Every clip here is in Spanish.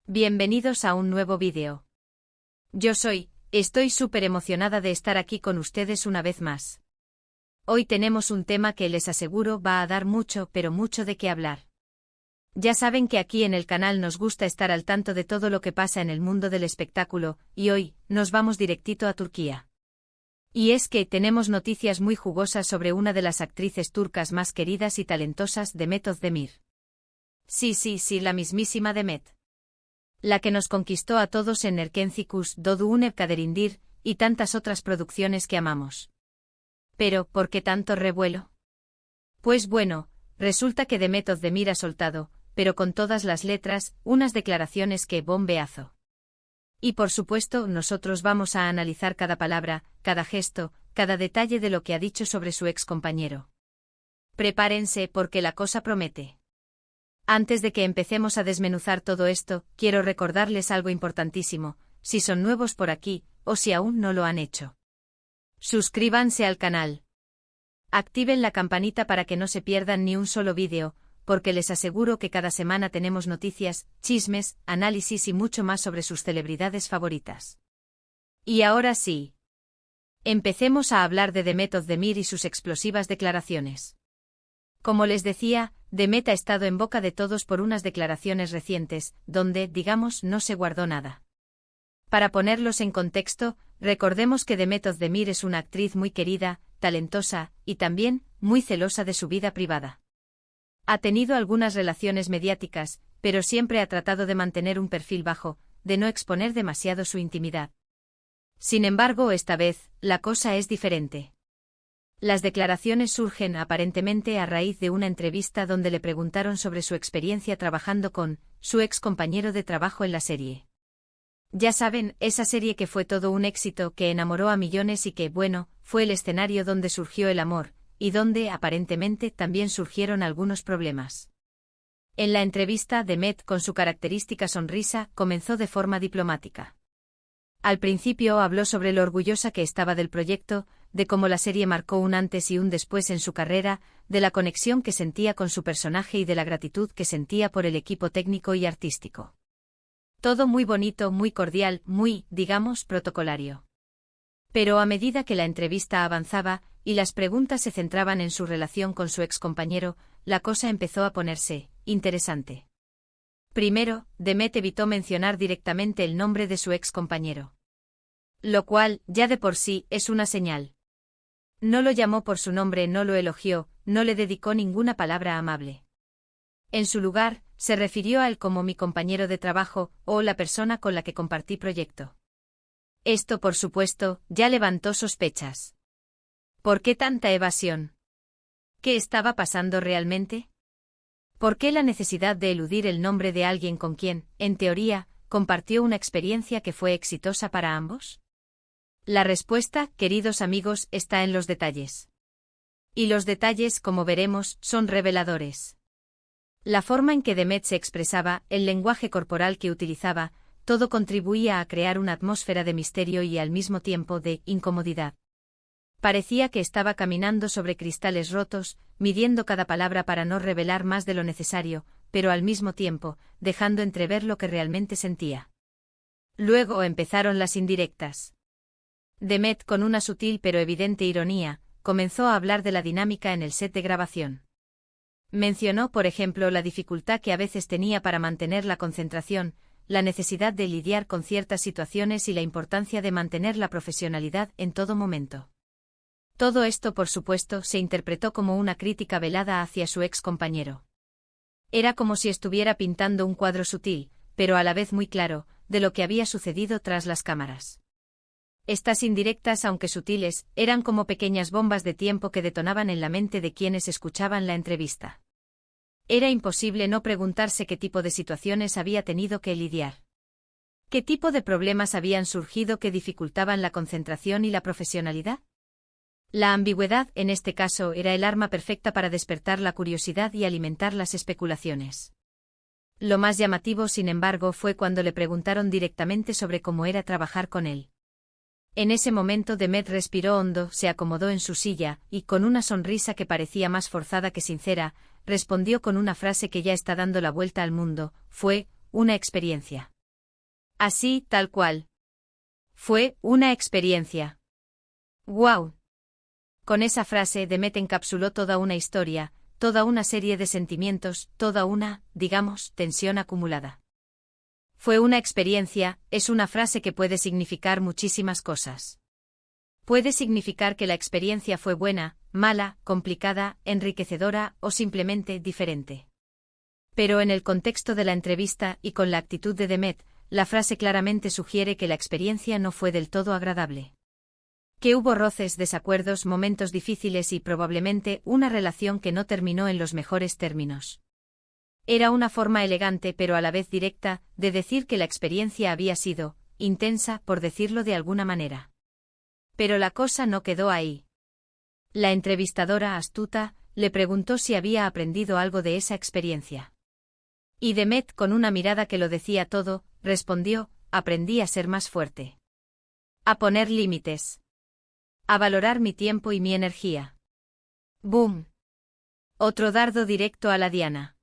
Bienvenidos a un nuevo vídeo. Estoy súper emocionada de estar aquí con ustedes una vez más. Hoy tenemos un tema que les aseguro va a dar mucho, pero mucho de qué hablar. Ya saben que aquí en el canal nos gusta estar al tanto de todo lo que pasa en el mundo del espectáculo, y hoy, nos vamos directito a Turquía. Y es que tenemos noticias muy jugosas sobre una de las actrices turcas más queridas y talentosas, Demet Özdemir. Sí, la mismísima Demet. La que nos conquistó a todos en Erkenci Doğu Kaderindir, y tantas otras producciones que amamos. Pero, ¿por qué tanto revuelo? Pues bueno, resulta que Demet Özdemir ha soltado, pero con todas las letras, unas declaraciones que bombeazo. Y por supuesto, nosotros vamos a analizar cada palabra, cada gesto, cada detalle de lo que ha dicho sobre su ex compañero. Prepárense porque la cosa promete. Antes de que empecemos a desmenuzar todo esto, quiero recordarles algo importantísimo, si son nuevos por aquí, o si aún no lo han hecho. Suscríbanse al canal. Activen la campanita para que no se pierdan ni un solo vídeo, porque les aseguro que cada semana tenemos noticias, chismes, análisis y mucho más sobre sus celebridades favoritas. Y ahora sí. Empecemos a hablar de Demet Özdemir y sus explosivas declaraciones. Como les decía, Demet ha estado en boca de todos por unas declaraciones recientes, donde, digamos, no se guardó nada. Para ponerlos en contexto, recordemos que Demet Özdemir es una actriz muy querida, talentosa, y también, muy celosa de su vida privada. Ha tenido algunas relaciones mediáticas, pero siempre ha tratado de mantener un perfil bajo, de no exponer demasiado su intimidad. Sin embargo, esta vez, la cosa es diferente. Las declaraciones surgen aparentemente a raíz de una entrevista donde le preguntaron sobre su experiencia trabajando con su ex compañero de trabajo en la serie. Ya saben, esa serie que fue todo un éxito, que enamoró a millones y que, bueno, fue el escenario donde surgió el amor, y donde, aparentemente, también surgieron algunos problemas. En la entrevista, Demet, con su característica sonrisa, comenzó de forma diplomática. Al principio habló sobre lo orgullosa que estaba del proyecto, de cómo la serie marcó un antes y un después en su carrera, de la conexión que sentía con su personaje y de la gratitud que sentía por el equipo técnico y artístico. Todo muy bonito, muy cordial, muy, digamos, protocolario. Pero a medida que la entrevista avanzaba, y las preguntas se centraban en su relación con su ex compañero, la cosa empezó a ponerse interesante. Primero, Demet evitó mencionar directamente el nombre de su ex compañero. Lo cual, ya de por sí, es una señal. No lo llamó por su nombre, no lo elogió, no le dedicó ninguna palabra amable. En su lugar, se refirió a él como mi compañero de trabajo, o la persona con la que compartí proyecto. Esto, por supuesto, ya levantó sospechas. ¿Por qué tanta evasión? ¿Qué estaba pasando realmente? ¿Por qué la necesidad de eludir el nombre de alguien con quien, en teoría, compartió una experiencia que fue exitosa para ambos? La respuesta, queridos amigos, está en los detalles. Y los detalles, como veremos, son reveladores. La forma en que Demet se expresaba, el lenguaje corporal que utilizaba, todo contribuía a crear una atmósfera de misterio y al mismo tiempo de incomodidad. Parecía que estaba caminando sobre cristales rotos, midiendo cada palabra para no revelar más de lo necesario, pero al mismo tiempo, dejando entrever lo que realmente sentía. Luego empezaron las indirectas. Demet, con una sutil pero evidente ironía, comenzó a hablar de la dinámica en el set de grabación. Mencionó, por ejemplo, la dificultad que a veces tenía para mantener la concentración, la necesidad de lidiar con ciertas situaciones y la importancia de mantener la profesionalidad en todo momento. Todo esto, por supuesto, se interpretó como una crítica velada hacia su ex compañero. Era como si estuviera pintando un cuadro sutil, pero a la vez muy claro, de lo que había sucedido tras las cámaras. Estas indirectas, aunque sutiles, eran como pequeñas bombas de tiempo que detonaban en la mente de quienes escuchaban la entrevista. Era imposible no preguntarse qué tipo de situaciones había tenido que lidiar. ¿Qué tipo de problemas habían surgido que dificultaban la concentración y la profesionalidad? La ambigüedad, en este caso, era el arma perfecta para despertar la curiosidad y alimentar las especulaciones. Lo más llamativo, sin embargo, fue cuando le preguntaron directamente sobre cómo era trabajar con él. En ese momento Demet respiró hondo, se acomodó en su silla, y con una sonrisa que parecía más forzada que sincera, respondió con una frase que ya está dando la vuelta al mundo: fue una experiencia Así, tal cual. Fue una experiencia. ¡Guau! Con esa frase Demet encapsuló toda una historia, toda una serie de sentimientos, toda una, digamos, tensión acumulada. Fue una experiencia, es una frase que puede significar muchísimas cosas. Puede significar que la experiencia fue buena, mala, complicada, enriquecedora o simplemente diferente. Pero en el contexto de la entrevista y con la actitud de Demet, la frase claramente sugiere que la experiencia no fue del todo agradable. Que hubo roces, desacuerdos, momentos difíciles y probablemente una relación que no terminó en los mejores términos. Era una forma elegante pero a la vez directa de decir que la experiencia había sido intensa, por decirlo de alguna manera. Pero la cosa no quedó ahí. La entrevistadora, astuta, le preguntó si había aprendido algo de esa experiencia. Y Demet, con una mirada que lo decía todo, respondió: aprendí a ser más fuerte. A poner límites. A valorar mi tiempo y mi energía. ¡Boom! Otro dardo directo a la diana.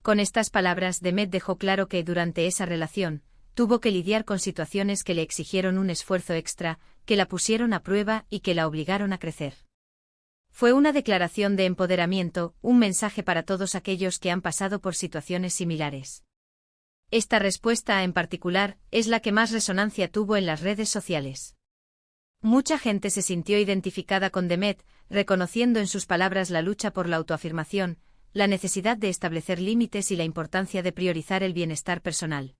Con estas palabras Demet dejó claro que durante esa relación, tuvo que lidiar con situaciones que le exigieron un esfuerzo extra, que la pusieron a prueba y que la obligaron a crecer. Fue una declaración de empoderamiento, un mensaje para todos aquellos que han pasado por situaciones similares. Esta respuesta en particular es la que más resonancia tuvo en las redes sociales. Mucha gente se sintió identificada con Demet, reconociendo en sus palabras la lucha por la autoafirmación, la necesidad de establecer límites y la importancia de priorizar el bienestar personal.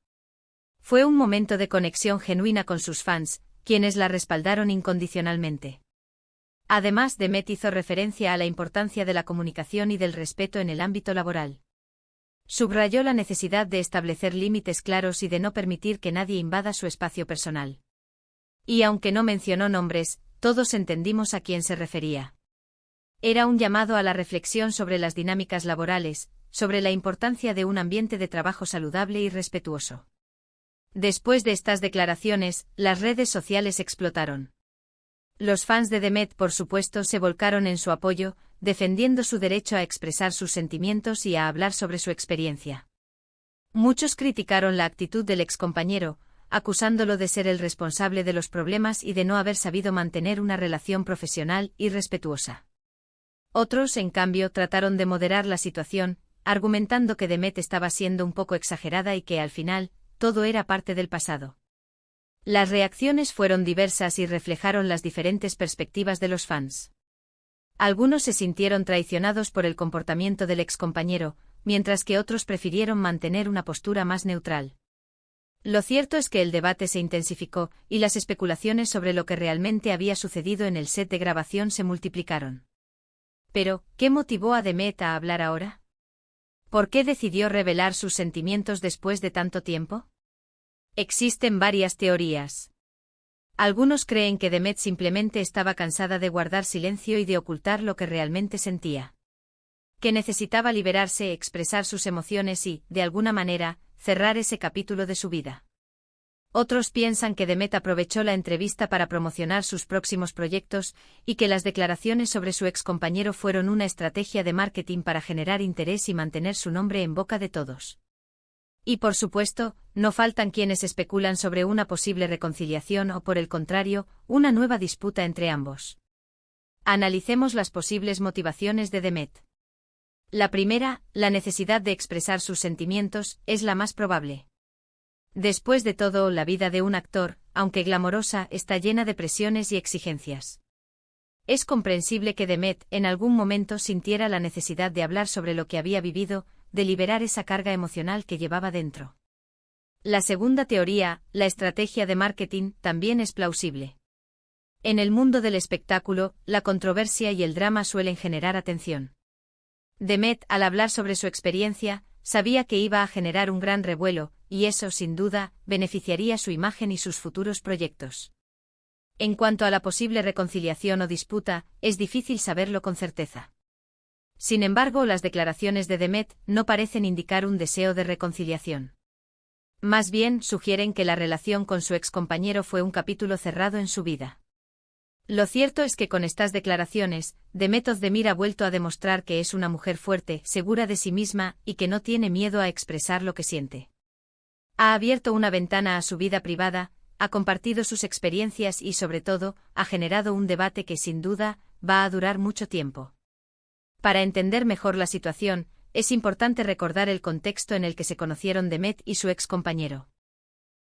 Fue un momento de conexión genuina con sus fans, quienes la respaldaron incondicionalmente. Además, Demet hizo referencia a la importancia de la comunicación y del respeto en el ámbito laboral. Subrayó la necesidad de establecer límites claros y de no permitir que nadie invada su espacio personal. Y aunque no mencionó nombres, todos entendimos a quién se refería. Era un llamado a la reflexión sobre las dinámicas laborales, sobre la importancia de un ambiente de trabajo saludable y respetuoso. Después de estas declaraciones, las redes sociales explotaron. Los fans de Demet, por supuesto, se volcaron en su apoyo, defendiendo su derecho a expresar sus sentimientos y a hablar sobre su experiencia. Muchos criticaron la actitud del excompañero, acusándolo de ser el responsable de los problemas y de no haber sabido mantener una relación profesional y respetuosa. Otros, en cambio, trataron de moderar la situación, argumentando que Demet estaba siendo un poco exagerada y que, al final, todo era parte del pasado. Las reacciones fueron diversas y reflejaron las diferentes perspectivas de los fans. Algunos se sintieron traicionados por el comportamiento del excompañero, mientras que otros prefirieron mantener una postura más neutral. Lo cierto es que el debate se intensificó, y las especulaciones sobre lo que realmente había sucedido en el set de grabación se multiplicaron. Pero, ¿qué motivó a Demet a hablar ahora? ¿Por qué decidió revelar sus sentimientos después de tanto tiempo? Existen varias teorías. Algunos creen que Demet simplemente estaba cansada de guardar silencio y de ocultar lo que realmente sentía. Que necesitaba liberarse, expresar sus emociones y, de alguna manera, cerrar ese capítulo de su vida. Otros piensan que Demet aprovechó la entrevista para promocionar sus próximos proyectos y que las declaraciones sobre su excompañero fueron una estrategia de marketing para generar interés y mantener su nombre en boca de todos. Y por supuesto, no faltan quienes especulan sobre una posible reconciliación o, por el contrario, una nueva disputa entre ambos. Analicemos las posibles motivaciones de Demet. La primera, la necesidad de expresar sus sentimientos, es la más probable. Después de todo, la vida de un actor, aunque glamorosa, está llena de presiones y exigencias. Es comprensible que Demet, en algún momento, sintiera la necesidad de hablar sobre lo que había vivido, de liberar esa carga emocional que llevaba dentro. La segunda teoría, la estrategia de marketing, también es plausible. En el mundo del espectáculo, la controversia y el drama suelen generar atención. Demet, al hablar sobre su experiencia, sabía que iba a generar un gran revuelo, y eso, sin duda, beneficiaría su imagen y sus futuros proyectos. En cuanto a la posible reconciliación o disputa, es difícil saberlo con certeza. Sin embargo, las declaraciones de Demet no parecen indicar un deseo de reconciliación. Más bien, sugieren que la relación con su excompañero fue un capítulo cerrado en su vida. Lo cierto es que con estas declaraciones, Demet Özdemir ha vuelto a demostrar que es una mujer fuerte, segura de sí misma y que no tiene miedo a expresar lo que siente. Ha abierto una ventana a su vida privada, ha compartido sus experiencias y, sobre todo, ha generado un debate que, sin duda, va a durar mucho tiempo. Para entender mejor la situación, es importante recordar el contexto en el que se conocieron Demet y su ex compañero.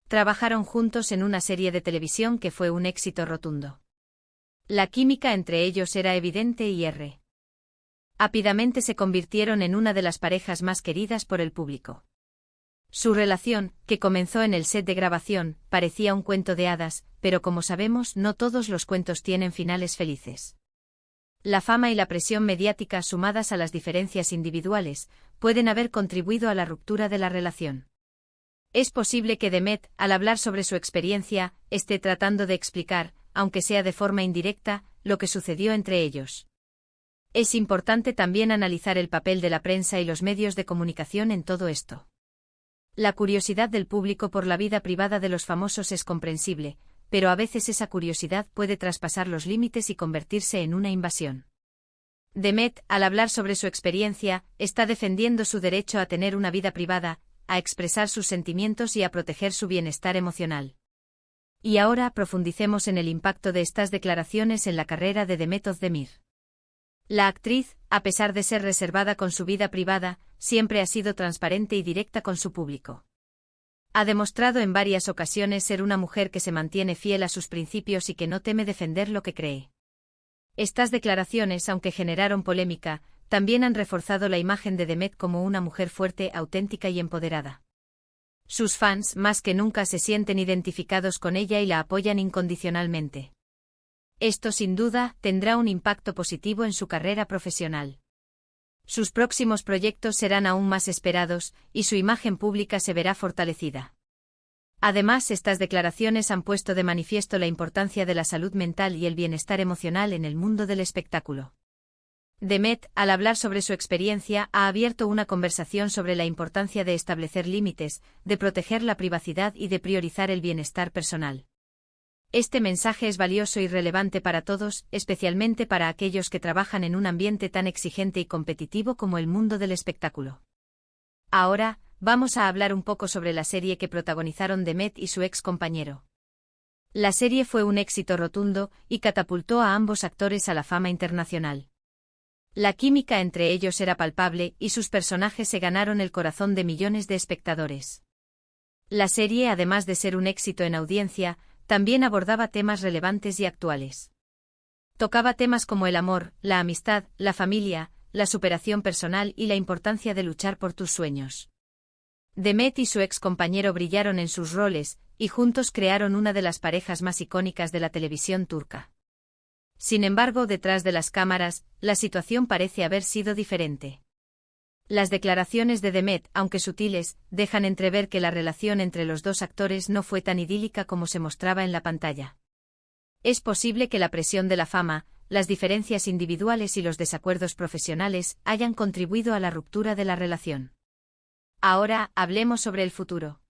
Trabajaron juntos en una serie de televisión que fue un éxito rotundo. La química entre ellos era evidente y rápidamente se convirtieron en una de las parejas más queridas por el público. Su relación, que comenzó en el set de grabación, parecía un cuento de hadas, pero como sabemos, no todos los cuentos tienen finales felices. La fama y la presión mediática, sumadas a las diferencias individuales, pueden haber contribuido a la ruptura de la relación. Es posible que Demet, al hablar sobre su experiencia, esté tratando de explicar, aunque sea de forma indirecta, lo que sucedió entre ellos. Es importante también analizar el papel de la prensa y los medios de comunicación en todo esto. La curiosidad del público por la vida privada de los famosos es comprensible, pero a veces esa curiosidad puede traspasar los límites y convertirse en una invasión. Demet, al hablar sobre su experiencia, está defendiendo su derecho a tener una vida privada, a expresar sus sentimientos y a proteger su bienestar emocional. Y ahora profundicemos en el impacto de estas declaraciones en la carrera de Demet Özdemir. La actriz, a pesar de ser reservada con su vida privada, siempre ha sido transparente y directa con su público. Ha demostrado en varias ocasiones ser una mujer que se mantiene fiel a sus principios y que no teme defender lo que cree. Estas declaraciones, aunque generaron polémica, también han reforzado la imagen de Demet como una mujer fuerte, auténtica y empoderada. Sus fans, más que nunca, se sienten identificados con ella y la apoyan incondicionalmente. Esto, sin duda, tendrá un impacto positivo en su carrera profesional. Sus próximos proyectos serán aún más esperados, y su imagen pública se verá fortalecida. Además, estas declaraciones han puesto de manifiesto la importancia de la salud mental y el bienestar emocional en el mundo del espectáculo. Demet, al hablar sobre su experiencia, ha abierto una conversación sobre la importancia de establecer límites, de proteger la privacidad y de priorizar el bienestar personal. Este mensaje es valioso y relevante para todos, especialmente para aquellos que trabajan en un ambiente tan exigente y competitivo como el mundo del espectáculo. Ahora, vamos a hablar un poco sobre la serie que protagonizaron Demet y su ex compañero. La serie fue un éxito rotundo y catapultó a ambos actores a la fama internacional. La química entre ellos era palpable y sus personajes se ganaron el corazón de millones de espectadores. La serie, además de ser un éxito en audiencia, también abordaba temas relevantes y actuales. Tocaba temas como el amor, la amistad, la familia, la superación personal y la importancia de luchar por tus sueños. Demet y su ex compañero brillaron en sus roles, y juntos crearon una de las parejas más icónicas de la televisión turca. Sin embargo, detrás de las cámaras, la situación parece haber sido diferente. Las declaraciones de Demet, aunque sutiles, dejan entrever que la relación entre los dos actores no fue tan idílica como se mostraba en la pantalla. Es posible que la presión de la fama, las diferencias individuales y los desacuerdos profesionales hayan contribuido a la ruptura de la relación. Ahora, hablemos sobre el futuro.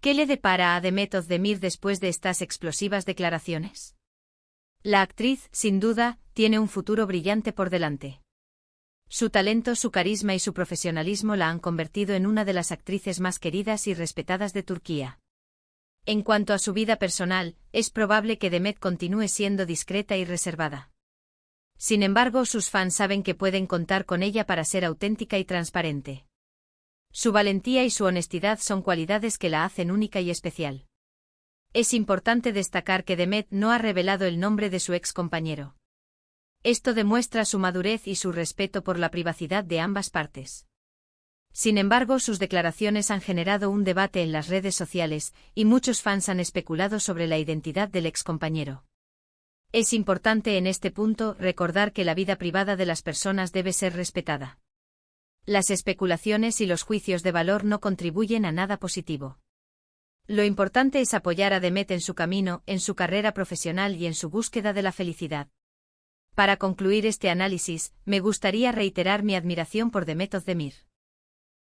¿Qué le depara a Demet Özdemir después de estas explosivas declaraciones? La actriz, sin duda, tiene un futuro brillante por delante. Su talento, su carisma y su profesionalismo la han convertido en una de las actrices más queridas y respetadas de Turquía. En cuanto a su vida personal, es probable que Demet continúe siendo discreta y reservada. Sin embargo, sus fans saben que pueden contar con ella para ser auténtica y transparente. Su valentía y su honestidad son cualidades que la hacen única y especial. Es importante destacar que Demet no ha revelado el nombre de su ex compañero. Esto demuestra su madurez y su respeto por la privacidad de ambas partes. Sin embargo, sus declaraciones han generado un debate en las redes sociales, y muchos fans han especulado sobre la identidad del ex compañero. Es importante en este punto recordar que la vida privada de las personas debe ser respetada. Las especulaciones y los juicios de valor no contribuyen a nada positivo. Lo importante es apoyar a Demet en su camino, en su carrera profesional y en su búsqueda de la felicidad. Para concluir este análisis, me gustaría reiterar mi admiración por Demet Özdemir.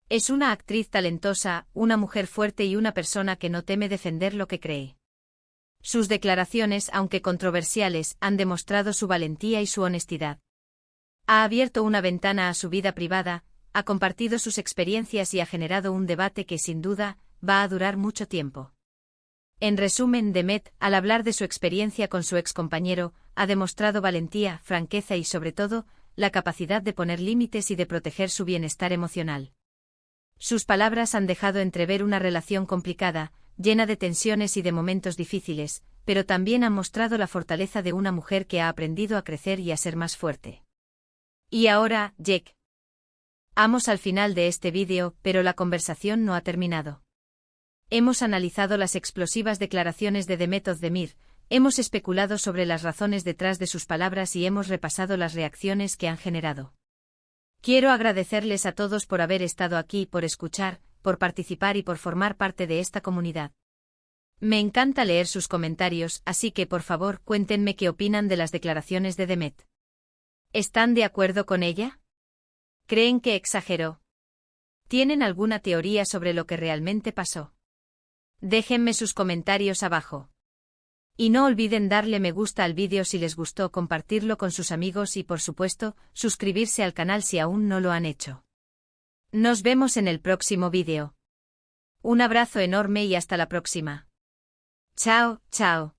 Es una actriz talentosa, una mujer fuerte y una persona que no teme defender lo que cree. Sus declaraciones, aunque controversiales, han demostrado su valentía y su honestidad. Ha abierto una ventana a su vida privada, ha compartido sus experiencias y ha generado un debate que sin duda va a durar mucho tiempo. En resumen, Demet, al hablar de su experiencia con su excompañero, ha demostrado valentía, franqueza y sobre todo, la capacidad de poner límites y de proteger su bienestar emocional. Sus palabras han dejado entrever una relación complicada, llena de tensiones y de momentos difíciles, pero también han mostrado la fortaleza de una mujer que ha aprendido a crecer y a ser más fuerte. Y ahora, Jack. Vamos al final de este vídeo, pero la conversación no ha terminado. Hemos analizado las explosivas declaraciones de Demet Özdemir, hemos especulado sobre las razones detrás de sus palabras y hemos repasado las reacciones que han generado. Quiero agradecerles a todos por haber estado aquí, por escuchar, por participar y por formar parte de esta comunidad. Me encanta leer sus comentarios, así que por favor cuéntenme qué opinan de las declaraciones de Demet. ¿Están de acuerdo con ella? ¿Creen que exageró? ¿Tienen alguna teoría sobre lo que realmente pasó? Déjenme sus comentarios abajo. Y no olviden darle me gusta al vídeo si les gustó, compartirlo con sus amigos y por supuesto, suscribirse al canal si aún no lo han hecho. Nos vemos en el próximo vídeo. Un abrazo enorme y hasta la próxima. Chao, chao.